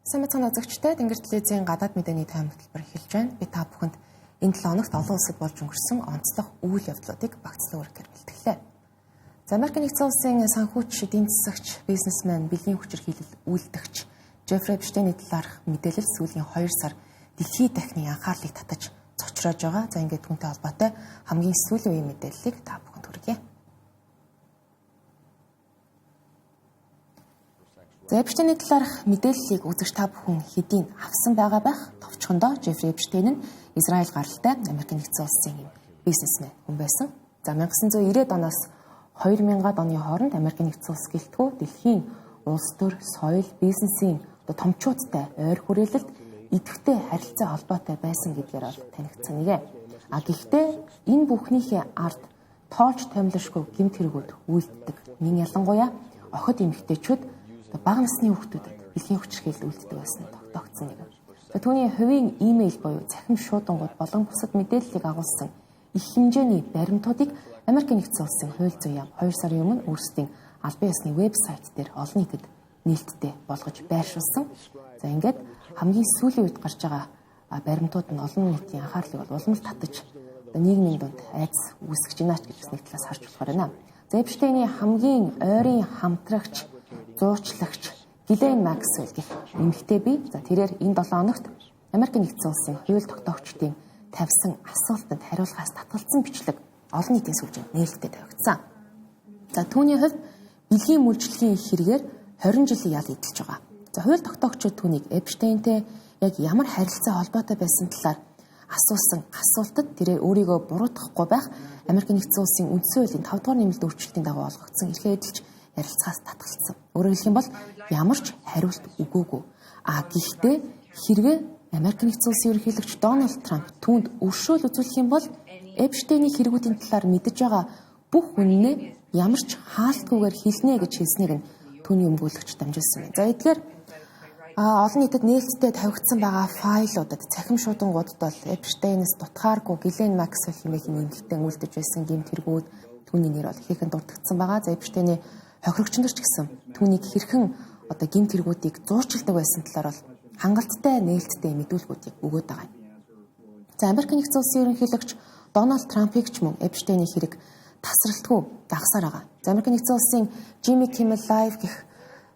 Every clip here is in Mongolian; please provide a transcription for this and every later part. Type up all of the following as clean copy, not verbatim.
Сайн мэцэн үзэгчтэй Тэнгэр телевизийн гадаад мэдээний тайм хөтөлбөр эхэлж байна. Би та бүхэнд энэ 7 хоногт олон улсад болж өнгөрсөн онцлог үйл явдлуудыг багцлан өргөхөөр бэлтгэлээ. Америк нэгдсэн улсын санхүүч, эдийн засагч, бизнесмен, бэлгийн хүчирхийлэл үйлдэгч Жеффри Эпштейний талаарх мэдээлэл сүүлийн 2 сар дэлхийд дахины анхаарлыг татаж цочроож байгаа. За ингээд түүнтэй холбоотой хамгийн сүүлийн үеийн мэдээллийг та бүхэнд хүргье. За Эпштейний талаарх мэдээллийг үзэж та бүхэн хэдийн авсан байгаа байх. Товчхондоо Жеффри Эпштейн нь Израиль гаралтай Америк нэгдсэн улсын бизнесмен хүн байсан. За 1990-ад оноос 2000-ад оны хооронд Америк нэгдсэн улс гэлтгүү дэлхийн улс төр, соёл, бизнесийн томчуудтай ойр хүрээлэлд идэвхтэй харилцаа холбоотой байсан гэдгээр бол танигдсан нэгэ. Гэхдээ энэ бүхнийхээ ард тоолж томилшгүй гэмт хэрэгүүд үйлддэг. Мөн ялангуяа охид эмэгтэйчүүд бага насны хүүхдүүдэд бэлгийн хүчирхийлэл үйлддэг байсан тогтоогдсон нэг. Түүний хувийн имэйл буюу цахим шуудангууд болон бусад мэдээллийг агуулсан их хэмжээний баримтуудыг Америк нэгдсэн улсын хууль зүйн яам 2 сарын өмнө өөрсдийн албан ёсны вебсайт дээр олон нийтэд нээлттэй болгож байршуулсан. За ингээд хамгийн сүүлийн үед гарч байгаа баримтууд нь олон нийтийн анхаарлыг уламж татаж нийгмийн дунд айдас үүсгэж байна ч гэсэн нэг талаас харж болохоор байна. За Эпштейний хамгийн ойрын хамтрагч, зуучлагч Гилен Максвелл гэх эмэгтэй бий. За тэрээр энэ 7 хоногт Америк нэгдсэн улсын хууль тогтоогчдын тавьсан асуултанд хариулахаас татгалзсан бичлэг олон нийтийн сүлжээнд нээлттэй тавигдсан. За түүний хувьд бэлгийн мүлжлэгийн хэрэгээр 20 жилийн ял эдэлж байгаа. За хууль тогтоогчид түүнийг Эпштейнтэй яг ямар харилцаа холбоотой байсан талаар асуусан асуултад тэрээр өөрийгөө буруутгахгүй байх Америк нэгдсэн улсын үндсэн хуулийн 5 дугаар нэмэлт өөрчлөлтийн дагуу олгогдсон эрхээ эдэлж ярилцахаас татгалцсан. Өөрөөр хэлэх юм бол ямар ч хариулт өгөөгүй. Гэхдээ хэрвээ Америк нэгдсэн улсын ерөнхийлөгч Дональд Трамп түүнд өршөөл үзүүлэх юм бол Эпштейний хэрэгүүдийн талаар мэдэж байгаа бүх үнэнээ ямар ч хаалтгүйгээр хэлнэ гэж хэлснийг нь түүний өмгөөлөгч дамжуулсан байна. За эдгээр олон нийтэд нээлттэй тавигдсан байгаа файлуудад цахим шуудангуудад бол Эпштейнээс дутхааргүй Гилен Максвелл хэмээх нэмэлттэй үлдэж байсан гэмт хэрэгүүд түүний нэр бол ихэнх дурдгдсан байгаа. За Эпштейний хохирогч нар ч гэсэн түүнийг хэрхэн гэмт хэрэгүүдийг зуурчилдаг байсан талаар бол хангалттай нээлттэй мэдүүлгүүдийг өгөөд байгаа юм. За Америк нэгдсэн улсын ерөнхийлөгч Дональд Трампыг ч мөн Эпштейний хэрэг тасралтгүй дагсаар байгаа. За Америк нэгдсэн улсын Jimmy Kimmel Live гэх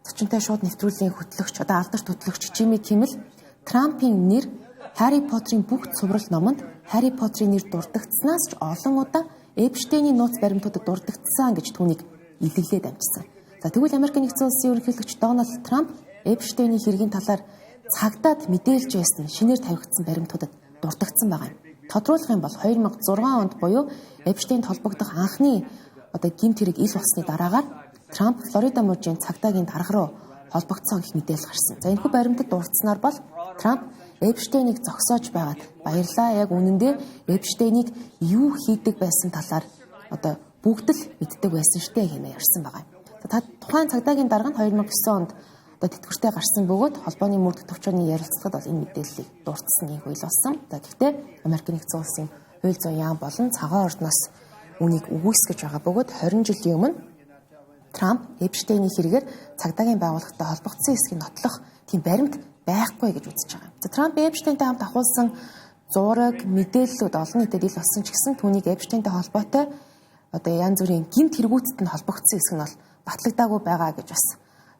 зочинтой шууд нэвтрүүлгийн хөтлөгч алдарт хөтлөгч Jimmy Kimmel Трампын нэр Harry Potter-ийн бүх цуврал номонд Harry Potter-ийн нэр дурддагцснаас ч олон удаа Эпштейний нууц баримтуудад дурддагцсан гэж түүнийг илэглээд амжсан. За тэгвэл Америк нэгдсэн улсын ерөнхийлөгч Дональд Трамп Эпштейний хэргийн талаар цагдаад мэдээлж байсан шинээр тавигдсан баримтуудад дурддагцсан байгаа юм. Тодруулах юм бол 2006 онд буюу Эпштейнд холбогдох анхны гэмт хэрэг ил болсны дараагаар Трамп Флорида мужийн цагдаагийн дарга руу холбогдсон гэх мэдээлэл гарсан. За энэхүү баримтад дурдсанаар бол Трамп Эпштейнийг зогсоож байгаад баярлаа. Яг үнэндээ Эпштейнийг юу хийдэг байсан талаар бүгд л мэддэг байсан штэ хэмээн ярьсан байгаа юм. За тухайн цагдаагийн дарга нь 2009 онд тэтгэвртэй гарсан бөгөөд холбооны мөрдөх төвчөөний ярилцлагад бол энэ мэдээллийг дурдсан нэг үйл болсон. За гэхдээ Америк нэгдсэн улсын хууль зүйн яам болон цагаан ордноос үнийг үгүйсгэж байгаа бөгөөд 20 жилийн өмнө Трамп Эпштейний хэрэгээр цагдаагийн байгууллагатай холбогдсон хэсгийг нотлох тийм баримт байхгүй гэж үзэж байгаа юм. За Трамп Эпштейнтэй хамт ахуулсан зураг, мэдээллүүд олон нийтэд ил болсон ч гэсэн түүнийг Эпштейнтэй холбоотой янз бүрийн гэмт хэрэгүүцэд нь холбогдсон хэсэг нь бол батлагдаагүй байгаа гэж бас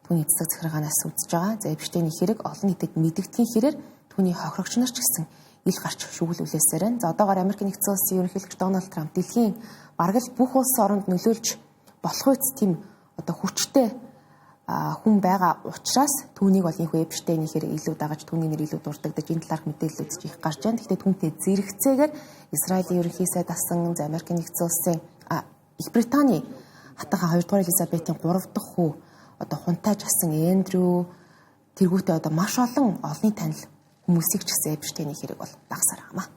түүний цэцэг захиргаанаас үзэж байгаа. За Эпштейний хэрэг олон нийтэд мэдэгдэхийн хэрээр түүний хохирогч нар ч гэсэн ил гарч шүглүүлээсээр байна. За одоогоор Америк нэгдсэн улсын ерөнхийлөгч Дональд Трамп дэлхийн бараг л бүх улс оронд нөлөөлж болох үс тийм хүчтэй хүн байгаа учраас түүнийг бол энэхүү Эпштейний хэрэг илүү дагаж түүний нэр илүү дурддагдаж энэ талаарх мэдээлэлүүд их гарч байна. Гэхдээ түүнтэй зэрэгцээгээр Израилийн ерөнхий сайд асан за Америк нэгдсэн улсын Их Британий хатахан 2 дугаар Элизабетийн 3 дахь хүү хунтааж асан Эндрю тэргүүтээ маш олон олонний танил хүмүүсийг ч гэсэн Эпштейний хэрэг бол дагсаар байгаамаа.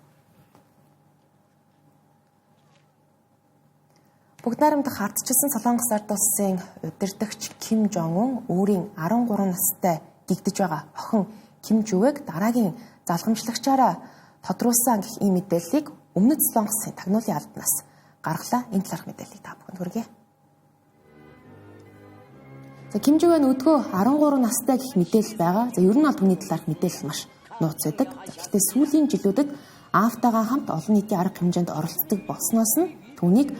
Бүгд найрамдах ардчилсан Солонгос ард улсын удирдагч Ким Жон Ун өөрийн 13 настай гэгдэж байгаа охин Ким Жуэг дараагийн залгамжлагчаараа тодруулсан гэх ийм мэдээллийг Өмнөд Солонгосын тагнуулын албанаас гаргалаа. Энэ талаарх мэдээллийг та бүхэнд хүргье. За Ким Жуэ өдгөө 13 настай гэх мэдээлэл байгаа. За ер нь бол түүний талаарх мэдээлэл маш нууц байдаг. Гэхдээ сүүлийн жилүүдэд Аавтайгаа хамт олон нийтийн арга хэмжээнд оролцдог болсноос нь түүнийг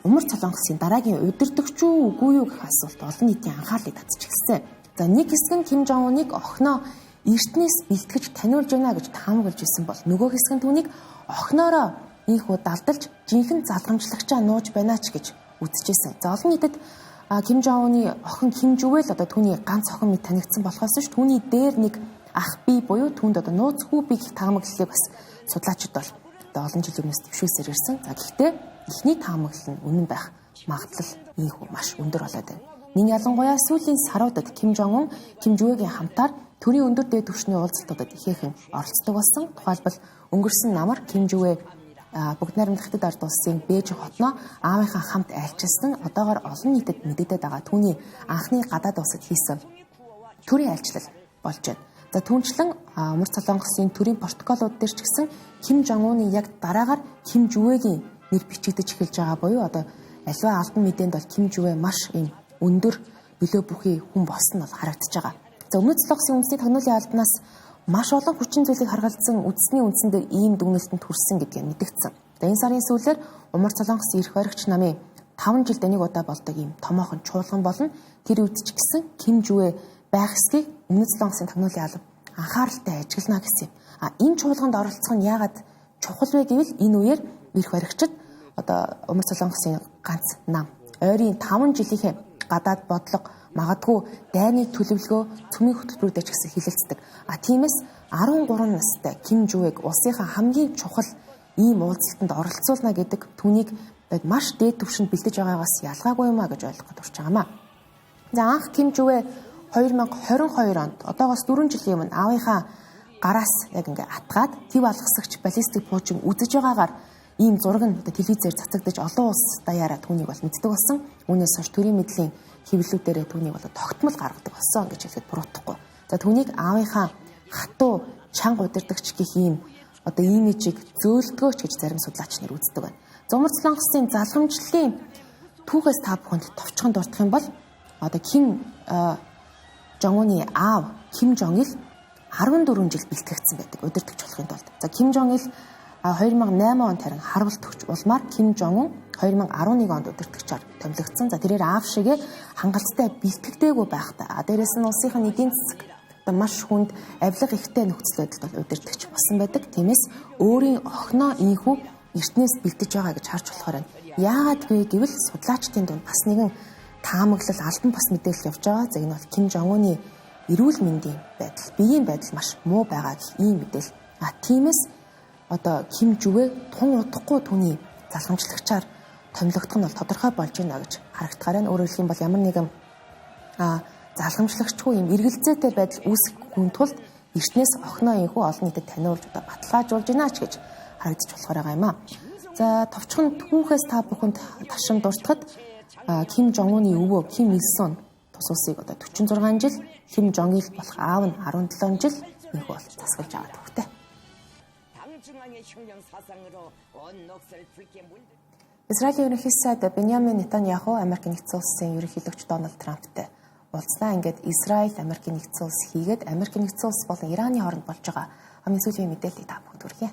Умар Солонгосын дараагийн удирдагч уу үгүй юу гэх асуулт олон нийтийн анхаарлыг татчихсан. За нэг хэсэг нь Ким Жон Уныг охиноо эртнээс бэлтгэж таниулж байна гэж таамаглаж исэн бол нөгөө хэсэг нь түүнийг охиноороо ийхүү далдалж жинхэнэ залгамжлагчаа нууж байна ч гэж үзчихсэн. За олон нийтэд Ким Жон Уны охин Ким Жуэ л одоо түүний ганц охин мэт танигдсан болохоос ш түүний дээр нэг ах бий буюу түүнд одоо нууц хүү бий гэх таамаглалыг бас судлаачид бол одоо олон жил өмнөөс төвшөөсөр ирсэн. За гэхдээ эхний таамаглал нь үнэн байх магадлал ийхүү маш өндөр болоод байна. Нин ялангуяа сүүлийн саруудад Ким Жон Ун Ким Жуэгийн хамтаар төрийн өндөр дээд түвшний уулзалтуудад ихээхэн оролцдог болсон. Тухайлбал өнгөрсөн намар Ким Жуэ бүгд найрамдах Хятад ард улсын Бээжин хотноо аавынхаа хамт айлчилсан нь одоогоор олон нийтэд мэдэгдээд байгаа түүний анхны гадаад улсад хийсэн төрийн айлчлал болж байна. За түүнчлэн Умар Солонгосын төрийн протоколууд дээр ч гэсэн Ким Жон Уны яг дараагаар Ким Жуэгийн нэр бичигдэж эхэлж байгаа буюу одоо аливаа албан мэдээнд бол Ким Жуэ маш юм өндөр нөлөө бүхий хүн болсон нь бол харагдаж байгаа. За Өмнөд Солонгосын үндэсний тагнуулын албанаас маш олон хүчин зүйлийг харгалзсан үндэсний үндсэн дээр ийм дүгнэлтэнд хүрсэн гэдгийг мэдгдсэн. Энэ сарын сүүлээр Умар Солонгосын эрх баригч намын 5 жилд нэг удаа болдог ийм томоохон чуулган болон тэр үед ч гэсэн Ким Жуэ байх эсхийг Өмнөд Солонгосын тагнуулын алба анхааралтай ажиглана гэсэн. Энэ чуулганд оролцох нь яагаад чухал вэ гэвэл энэ үеэр эрх баригчид одоо Умар Солонгосын ганц нам ойрын 5 жилийнхээ гадаад бодлого магадгүй дайны төлөвлөгөө цөмийн хөтөлбөрүүдээр ч гэсэн хилэлцдэг. Тиймээс 13 настай Ким Жуэг улсынхаа хамгийн чухал ийм уулзалтанд оролцуулна гэдэг түүнийг маш дээд түвшинд бэлдэж байгаагаас ялгаагүй юм а гэж ойлгоход хүрч байгаамаа. За анх Ким Жуэ 2022 онд одоогоос 4 жилийн өмнө аавынхаа гараас яг ингээ атгаад төв алгасагч баллистик пуучин үзэж байгаагаар ийм зураг нь телевизээр цацагдаж олон улс даяараа түүнийг бол мэддэг болсон. Үүнээс хойш төрийн мэдлийн хэвлэлүүдээр түүнийг бол тогтмол гаргадаг болсон гэж хэлэхэд буруудахгүй. За түүнийг аавынхаа хатуу чанга удирдагч гэх ийм одоо имижийг зөөлдгөөч гэж зарим судлаач нар үздэг байна. Умар Солонгосын залгамжлалын түүхээс та бүхэнд товчхон дурдах юм бол одоо Ким Жон Уны аав Ким Жон Ил 14 жил бэлтгэгдсэн байдаг удирдагч болохын тулд. За Ким Жон Ил 2008 онд харин харвалт өгч улмаар Ким Жон Ун 2011 онд удирдагчаар томилогдсон. За тэрээр аав шигээ хангалттай бэлтгэдэггүй байхдаа дээрээс нь улсынхаа эдийн засаг одоо маш хүнд авилга ихтэй нөхцөл байдалд бол удирдагч болсон байдаг. Тиймээс өөрийн охиноо ийхүү эртнээс бэлдэж байгаа гэж харж болохоор байна. Яагаад гэвэл судлаачдын дунд бас нэгэн таамаглал албан бус мэдээлэл явж байгаа. За энэ бол Ким Жон Уны эрүүл мэндийн байдал, биеийн байдал маш муу байгаа гэх ийм мэдээлэл. Тиймээс одоо Ким Жуэ тун удахгүй түүний залгамжлагчаар томилогдох нь бол тодорхой болж байна гэж харагдахаар байна. Өөрөөр хэлэх юм бол ямар нэгэн залгамжлагчгүй юм эргэлзээтэй байдал үүсгэхгүй тулд эртнээс охиноо ийхүү олон нийтэд таниулж одоо баталгаажуулж байна ч гэж харагдаж болохоор байгаа юм а. За товчхон түүхээс та бүхэнд ташин дуртахад Ким Жон Уны өвөө Ким Ил Сун тус улсыг одоо 46 жил, Ким Жон Ил болох аав нь 17 жил ийхүү бол засгалж аваад төвтэй. Израилийн ерөнхий сайд Беньямин Нетаньяху Америкийн нэгдсэн улсын ерөнхийлөгч Дональд Трамптай уулзлаа. Ингээд Израиль, Америкийн нэгдсэн улс хийгээд Америкийн нэгдсэн улс болон Ираны хооронд болж байгаа хамгийн сүүлийн мэдээллийг та бүхэнд хүргье.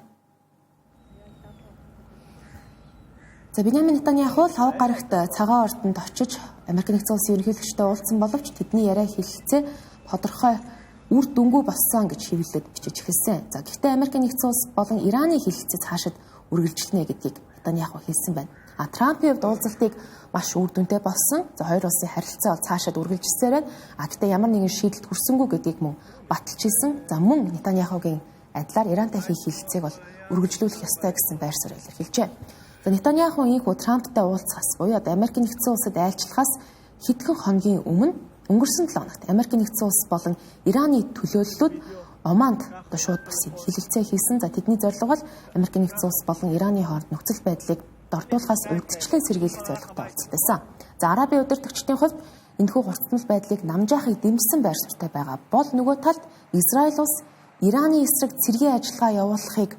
За Беньямин Нетаньяху лав гарагт цагаан ордонд очиж Америкийн нэгдсэн улсын ерөнхийлөгчтэй уулзсан боловч тэдний яриа хэлэлцээ тодорхой үр дүнгүй болсон гэж хэвлэлд бичиж эхэлсэн. За гэхдээ Америкийн нэгдсэн улс болон Ираны хэлэлцээ цаашид үргэлжилнэ гэдгийг Нетаньяху хэлсэн байна. Трампын хувьд уулзалтыг маш үр дүнтэй болсон. За хоёр улсын харилцаа бол цаашид үргэлжилсээр байна. Гэхдээ ямар нэгэн шийдэлд хүрсэнгүй гэдгийг мөн баталчихсан. За мөн Нетаньяхугийн адилаар Ирантай хийх хэлэлцээг бол үргэлжлүүлэх ёстой гэсэн байр суурь илэрхийлжээ. За Нетаньяху ийхүү Трамптай уулзахаас буюу Америкийн нэгдсэн улсад айлчлахаас хэдхэн хоногийн өмнө өнгөрсөн 7 хоногт Америкийн нэгдсэн улс болон Ираны төлөөллүүд Оманд одоо шууд бус юм хэлэлцээ хийсэн. За тэдний зорилго бол Америкийн нэгдсэн улс болон Ираны хооронд нөхцөл байдлыг дордуулахаас урьдчилан сэргийлэх зорилготой уулзалт байсан. За Арабын удирдагчдын хувьд энэхүү хурцлал байдлыг намжаахыг дэмжсэн байр суурьтай байгаа бол нөгөө талд Израиль улс Ираны эсрэг цэргийн ажиллагаа явуулахыг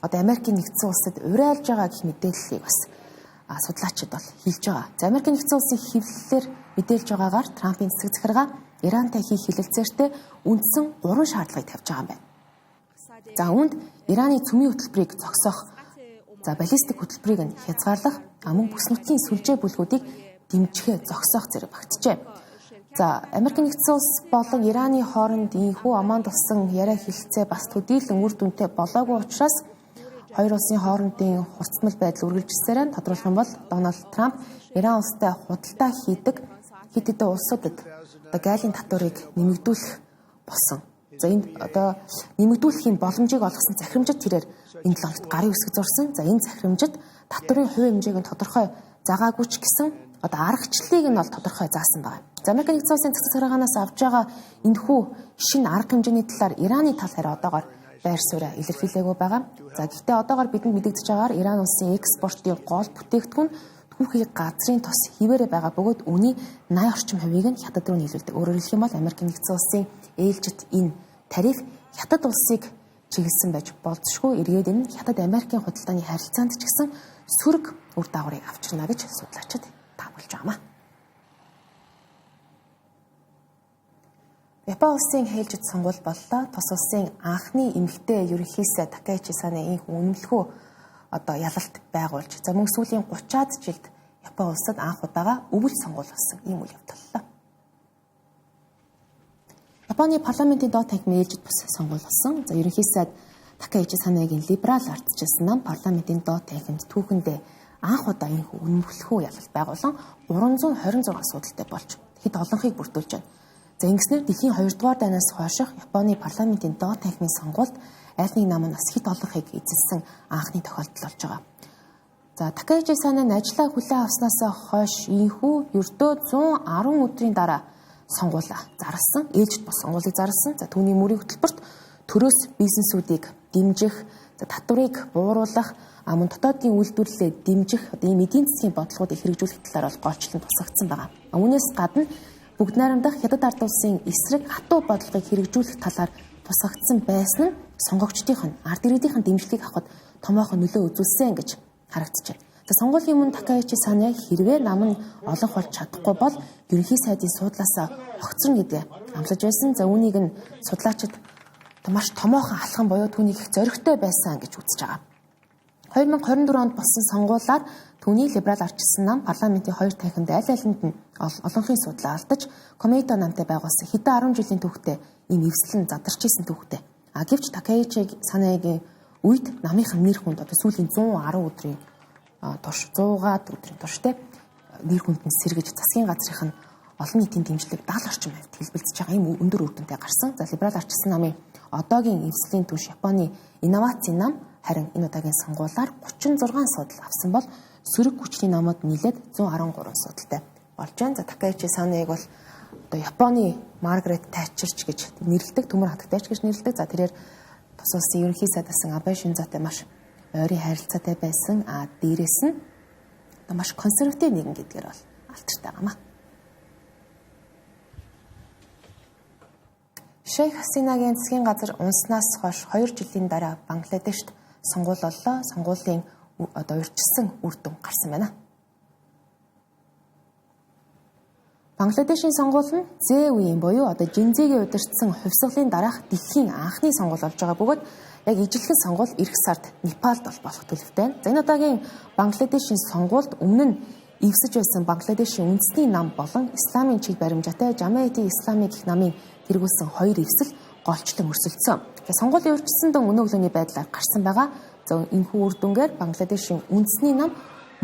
одоо Америкийн нэгдсэн улсад уриалж байгаа гэх мэдээллийг бас судлаачид бол хэлж байгаа. За Америкийн нэгдсэн улсын хэвлэлээр мэдээлж байгаагаар Трампын цэцэг захиргаа Ирантай хийх хилэлцээртээ үндсэн 3 шаардлагыг тавьж байгаа юм байна. За үүнд Ираны цөмийн хөтөлбөрийг зогсоох, за баллистик хөтөлбөрийг нь хязгаарлах, мөн бүс нутгийн сүлжээ бүлгүүдийг дэмжихээ зогсоох зэрэг багтжээ. За Америкийн нэгдсэн улс болон Ираны хооронд ийхүү аман тулсан яриа хэлэлцээ бас төдийлөн үр дүнтэй болоогүй учраас хоёр улсын хоорондын хурцмал байдал үргэлжилсээр тодруулах юм бол Дональд Трамп Иран улстай худалдаа хийдэг хэд хэдэн улсуудад гайлын татварыг нэмэгдүүлэх болсон. За энд нэмэгдүүлэхийн боломжийг олгосон захирамжид тэрээр энэ 7 хоногт гарын үсэг зурсан. За энэ захирамжид татварын хувийн хэмжээг нь тодорхой заагаагүй ч гэсэн аргачлалыг нь бол тодорхой заасан байна. За Америкийн нэгдсэн улсын цэцэг захиргаанаас авж байгаа энэхүү шинэ арга хэмжээний талаар Ираны тал хараа одоогоор байр сууриа илэрхийлээгүй байгаа. За гэхдээ одоогоор бидэнд мэдэгдэж байгаагаар Иран улсын экспортын гол бүтээгдэхүүн түүхий газрын тос хിവэрэ байгаа бөгөөд үүний 80 орчим хувийг нь хятад руу нийлүүлдэг. Өөрөөр хэлэх юм бол Америкийн нэгдсэн улсын ээлжид энэ тариф хятад улсыг чиглэсэн байж болзошгүй. Эргээд энэ хятад Америкийн худалдааны харилцаанд ч гэсэн сөрөг үр дагаврыг авчирна гэж судлаачид таамаглаж байна. Япон улсын хээлжид сонгуул боллоо. Тус улсын анхны эмэгтэй ерөнхийлөгч Такаичи Сане ийм үнэмлэхүү ялалт байгуулж, за мөн сүүлийн 30-аад жилд Япон улсад анх удаага өвөл сонгуул болсон ийм үйл явдал. Японы парламентын доод танхимын ээлжид бас сонгуул болсон. За ерөнхийлөгч Такаичи Санегийн либерал ардчилсан нам парламентын доод танхимд түүхэндээ анх удаа ийм үнэмлэхүү ялалт байгуулан 326 асуудалтай болж хэд олонхыг бүрдүүлж байна. За ингэснээр дэлхийн 2 дугаар дайнаас хойших Японы парламентын доод танхимын сонгуульд аль нэг нам нь бас хэд олонхыг эзэлсэн анхны тохиолдол болж байгаа. За Такаичи Сане ажлаа хүлээн авснаас хойш ийхүү ердөө 110 өдрийн дараа сонгуулаа зарласан. Ээлжид бос сонгуулийг зарласан. За түүний мөрийн хөтөлбөрт төрөөс бизнесүүдийг дэмжих, татварыг бууруулах, мөн дотоодын үйлдвэрлэлээ дэмжих ийм эдийн засгийн бодлогуудыг хэрэгжүүлэх талаар бол голчлон тусгагдсан байна. Үүнээс гадна бүгд найрамдах хятад ард улсын эсрэг хатуу бодлогыг хэрэгжүүлэх талаар тусгагдсан байсан нь сонгогчдын ард иргэдийн дэмжлэгийг авахд томоохон нөлөө үзүүлсэн гэж харагдаж байна. За сонгуулийн өмнө Такаичи Сане хэрвээ нам нь олонх болж чадахгүй бол ерөнхий сайдын суудлаасаа огцрон гэдгээ амлаж байсан. За үүнийг нь судлаачид маш томоохон алхам буюу түүнийг их зоригтой байсан гэж үзэж байгаа. 2024 онд болсон сонгуулиар түүний либерал ардчилсан нам парламентын 2 танхимд аль алинд нь олонхын судлаа алдаж Комейто намтай байгуулсан хэдэн 10 жилийн түүхтэй ийм эвслэн задарч исэн түүхтэй. Гэвч Такаичи Санегийн үед намынхан нэр хүнд сүүлийн 110 өдрийн турш 100-аад өдрийн турштай нэр хүнд нь сэргэж засгийн газрын олон нийтийн дэмжлэг 70 орчим хувьд хэлбэлцэж байгаа ийм өндөр үр дүнтэй гарсан. За либерал ардчилсан намын одоогийн эвслийн түвш Японы инновацийн нам харин энэ удаагийн сонгуулиар 36 судал авсан бол сөрөг хүчний намууд нийлээд 113 судалтай болж байна. За Такаичи Санег бол Японы Маргарет Тэтчерч гэж нэрлэдэг, төмөр хатагтайч гэж нэрлэдэг. За тэрээр тус улсын ерөнхий сайд асан Абе Шинзотой маш ойрын харилцаатай байсан. Дээрээс нь маш консерватив нэгэн гэдгээр бол алдартай байна. Шейх Хасинагийн засгийн газар унснаас хойш 2 жилийн дараа Бангладешт сонгуул боллоо. Сонгуулийн урьдчилсан үр дүн гарсан байна. Бангладешийн сонгуул нь Зэ үеийн буюу Жинзэгийн удирдсан хувьсгалын дараах дэлхийн анхны сонгуул болж байгаа бөгөөд яг ижилхэн сонгуул эх сард Непалд болох төлөвтэй байна. За энэ удаагийн Бангладешийн сонгуульд өмнө нь эвсэж байсан Бангладешийн үндэсний нам болон исламын чиг баримжаатай Жамаати Исламыг гэх намын тэргүүлсэн 2 эвсэл голчлон өрсөлдсөн. Сонгуулийн урьдчилсан дон өнөө өглөөний байдлаар гарсан байгаа. За энэхүү үр дүнгээр Бангладешийн үндэсний нам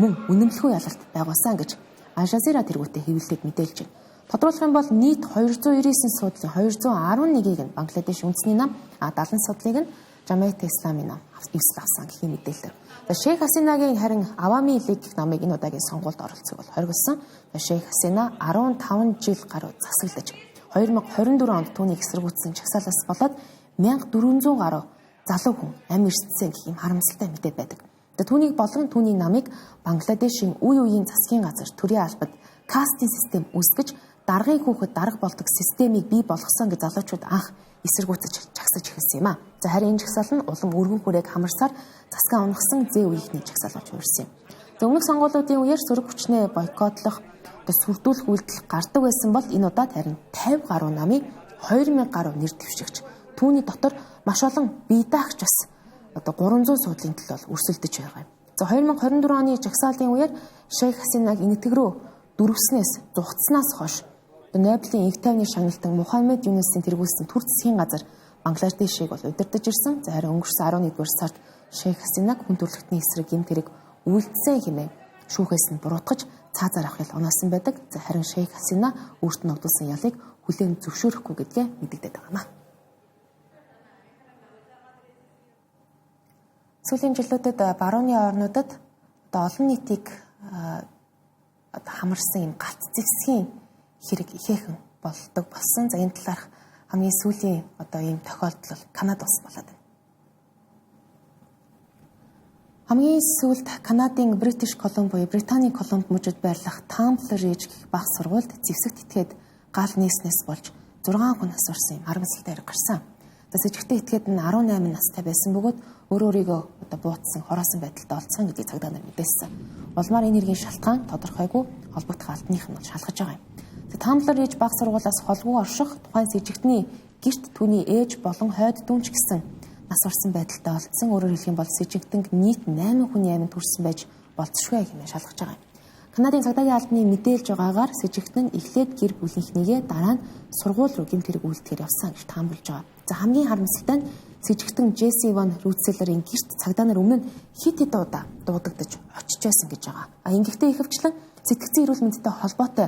мөн үнэмлэхүй ялалт байгуулсан гэж Аль Жазира тэргүүтээ хэвлэлд мэдээлж байна. Тодруулах юм бол нийт 299 суудлын 211-ийг нь Бангладеш үндэсний нам, 70 суудлыг нь Жамаати Исламын нам эвсэл авсан гэх мэдээлэл. За Шейх Хасинагийн харин Авами Лиг гэх намыг энэ удаагийн сонгуульд оролцох бол хоригдсон. Шейх Хасина 15 жил гаруй засаглаж 2024 онд түүнийг эсэргүүцсэн чагсаалаас болоод 1400 гаруй залуу хүн амь эрсдсэн гэх юм харамсалтай мэдээ байдаг. Түүнийг болгон түүний намыг Бангладешийн үе үеийн засгийн газар төрийн албад кастинг систем үүсгэж даргын хүүхэд дарга болдог системийг бий болгосон гэж залуучууд анх эсэргүүцэж чагсаж эхэлсэн юм а. За харин энэ чагсаал нь улам өргөн хүрээг хамарсаар засгаа унгасан Зэ үеийнхний чагсаал болж хувирсан юм. Өмнөх сонгуулиудын үеэр сөрөг хүчнээ бойкотлох, сүрдүүлэх үйлдэл гардаг байсан бол энэ удаад харин 50 гаруй намын 2000 гаруй нэр дэвшигч түүний дотор маш олон бие даагч бас 300 суудлын төлөө өрсөлдөж байгаа юм. За 2024 оны жагсаалтын үеэр Шейх Хасинаг энэтэг рүү дөрвснээс зугтснаас хойш Нобелийн инх тайвны шагналтан Мухаммед Юнусийн тэргүүлсэн төр засгийн газар Бангладешийг бол удирдах ирсэн. За харин өнгөрсөн 11-р сард Шейх Хасинаг хүн төрөлхтний эсрэг гэмт хэрэг үйлдсэн хэмээн шүүхээс нь буруутгаж цаазаар авахыг оноосон байдаг. За харин Шейх Хасина өөрт нь ногдуулсан ялыг хүлээн зөвшөөрөхгүй гэдгээ мэдэгдээд байгаа юм. Сүүлийн жилүүдэд барууны орнуудад олон нийтийг хамарсан юм галт зэвсгийн хэрэг ихэхэн болдог болсон. За энэ талаарх хамгийн сүүлийн ийм тохиолдол Канад улс болоод байна. Хамгийн сүүлд Канадын British Columbia буюу Британий Колумб мужид байрлах Temple Ridge гэх бага сургуульд зэвсэгт итгээд гал нийснээс болж 6 хүн асуурсан юм харамсалтай хэрэг гарсан. За сэжигтэй итгээд нь 18 настай байсан бөгөөд өөрийгөө буутсан хороосон байдалтай олцсон гэдгийг цагдаа нар мэдээлсэн. Улмаар энэ хэргийн шалтгаан тодорхойгүй холбогдох албаных нь шалгаж байгаа юм. Temple Ridge бага сургуулиас холгүй орших тухайн сэжигтний гэрт түүний ээж болон хойд дүүнч гэсэн нас орсон байдалтай олдсон. Өөрөөр хэлэх юм бол сэжигтэнг нийт 8 хүний аминд хүрсэн байж болцшгүй хэмээн шалгаж байгаа юм. Канадын цагдаагийн албаны мэдээлж байгаагаар сэжигтэн эхлээд гэр бүлийнхнийгээ дараа нь сургууль руу гэмт хэрэг үйлдэхээр явсан гэж таамаглаж байгаа. За хамгийн харамсалтай нь сэжигтэн Джесси Ван Рутселерийн гэрт цагдаа нар өмнө хит хит удаа дуудагдаж очиж байсан гэж байгаа. Ингэхдээ ихэвчлэн сэтгцэн эрүүл мэндтэй холбоотой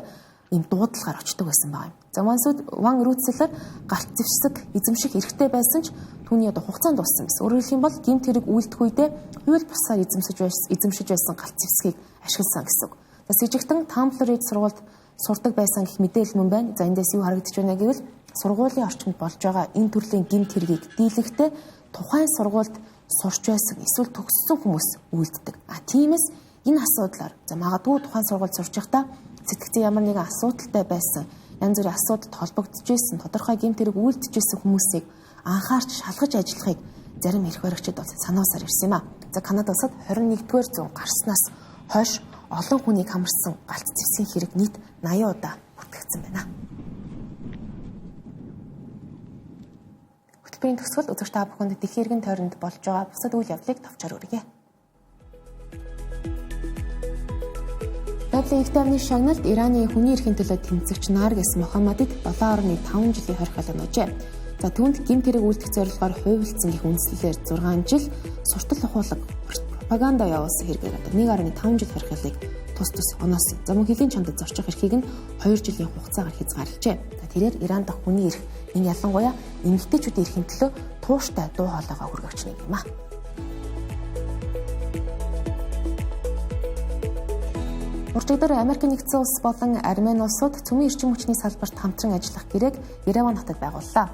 ийм дуудлагаар очдог байсан байгаа юм. За Ван Рутселер галт зэвсэг эзэмших эрхтэй байсан ч түүний хугацаанд дууссан байсан. Өөрөөр хэлэх юм бол гэмт хэрэг үйлдэх үедээ хууль бусаар эзэмшиж байсан галт зэвсгийг ашигласан гэсэн үг. За сэжигтэн Temple Ridge сургуульд сурдаг байсан гэх мэдээлэл мөн байна. За эндээс юу харагдаж байна гэвэл сургуулийн орчинд болж байгаа энэ төрлийн гэмт хэргийг дийлэхдээ тухайн сургуульд сурч байсан эсвэл төгссөн хүмүүс үйлддэг. Тиймээс энэ асуудлаар магадгүй тухайн сургуульд сурч байхдаа сэтгцэн ямар нэгэн асуудалтай байсан, янз бүрийн асуудалд холбогдож байсан, тодорхой гэмт хэрэг үйлдэж байсан хүмүүсийг анхаарч шалгаж ажиллахыг зарим эрх баригчид бол санаасаар ирсэн юм а. За Канада улсад 21-р зуун гарснаас хойш олон хүнийг хамарсан галт зэвсгийн хэрэг нийт 80 удаа бүртгэгдсэн байна. Хөтөлбөрийн төгсгөл үзэгч та бүхэнд дэлхийн иргэн тойронд болж байгаа бусад үйл явдлыг товчоор өргөе. Нобелийн инх тайвны шагналт Ираны хүний эрхийн төлөө тэмцэгч Наргис Мохаммадид 7.5 жилийн хорих олгоножээ. За түүнд гэмт хэрэг үйлдэх зорилгоор хувилдсан гэх үндслэлээр 6 жил суртал ухуулга пропаганда явуулсан хэрэгээр 1.5 жил хорихлыг тус оноосон. За мөн хэлийн чамдад зорчих эрхийг нь 2 жилийн хугацаагаар хязгаарлажээ. За тэрээр Иран дахь хүний эрх энэ ялангуяа эмэгтэйчүүдийн эрхийн төлөө тууштай дуу хоолойгоо хүргэгч нэг юм а. Урчигдөр Америкийн нэгдсэн улс болон Армени улсууд цөмийн эрчим хүчний салбарт хамтран ажиллах гэрээг Ереван хотод байгууллаа.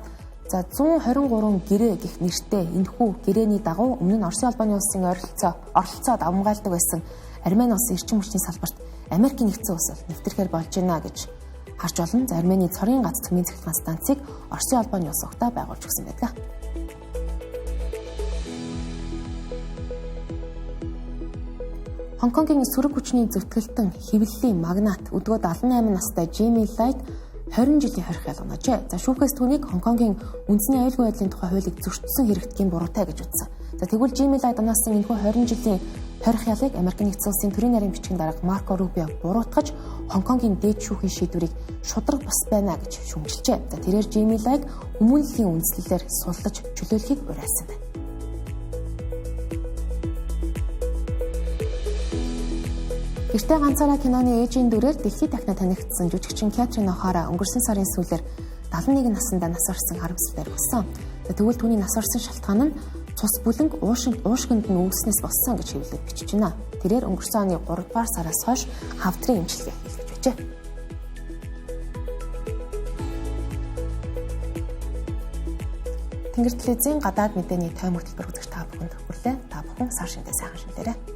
За 123 гэрээ гэх нэртэй энэхүү гэрээний дагуу өмнө нь Оросын албаны улсын оролцоод авмгаалдаг байсан Армени улсын эрчим хүчний салбарт Америкийн нэгдсэн улс нэвтрэхээр болж байна гэж харж олон. За Армени цорын гац цөмийн цэглэн станцыг Оросын албаны улс угтаа байгуулж өгсөн байдаг. Хонконгийн сөрөг хүчний зүтгэлтэн хэвлэлийн магнат өдгөө 78 настай Jimmy Light 20 жилийн хорих ялгоножээ. За шүүхээс түүнийг Хонконгийн үндэсний аюулгүй байдлын тухай хуулийг зөрчсөн хэрэгтгийн буруутай гэж үзсэн. За тэгвэл Jimmy Light оносон энэхүү 20 жилийн хорих ялыг Америкийн нэгдсэн улсын төрийн нарийн бичгийн дарга Марко Рубио буруутгаж Хонконгийн дээд шүүхийн шийдвэрийг шударга бус байна гэж шүүмжилжээ. За тэрээр Jimmy Light хүмүүнлэгийн үндслэлээр суллаж чөлөөлөхийг уриалсан байна. Гэртээ ганцаараа киноны ээжийн дүрээр дэлхийд дахна танигдсан жүжигчин Кэтрин Охара өнгөрсөн сарын сүүлээр 71 наснда нас орсон харамсалтай болсон. Тэгвэл түүний нас орсон шалтгаан нь цус бүлэнг уушгинд нь үүснээс болсон гэж хэвлэлд бичиж байна. Тэрээр өнгөрсөн оны 3 дугаар сараас хойш хавдрын эмчилгээ хийгдэж байжээ. Тэнгэр телевизийн гадаад мэдээний тойм хөтөлбөр үзэж та бүхэнд хүрэлээ. Та бүхэн сар шиндээ сайхан шиндээрэй.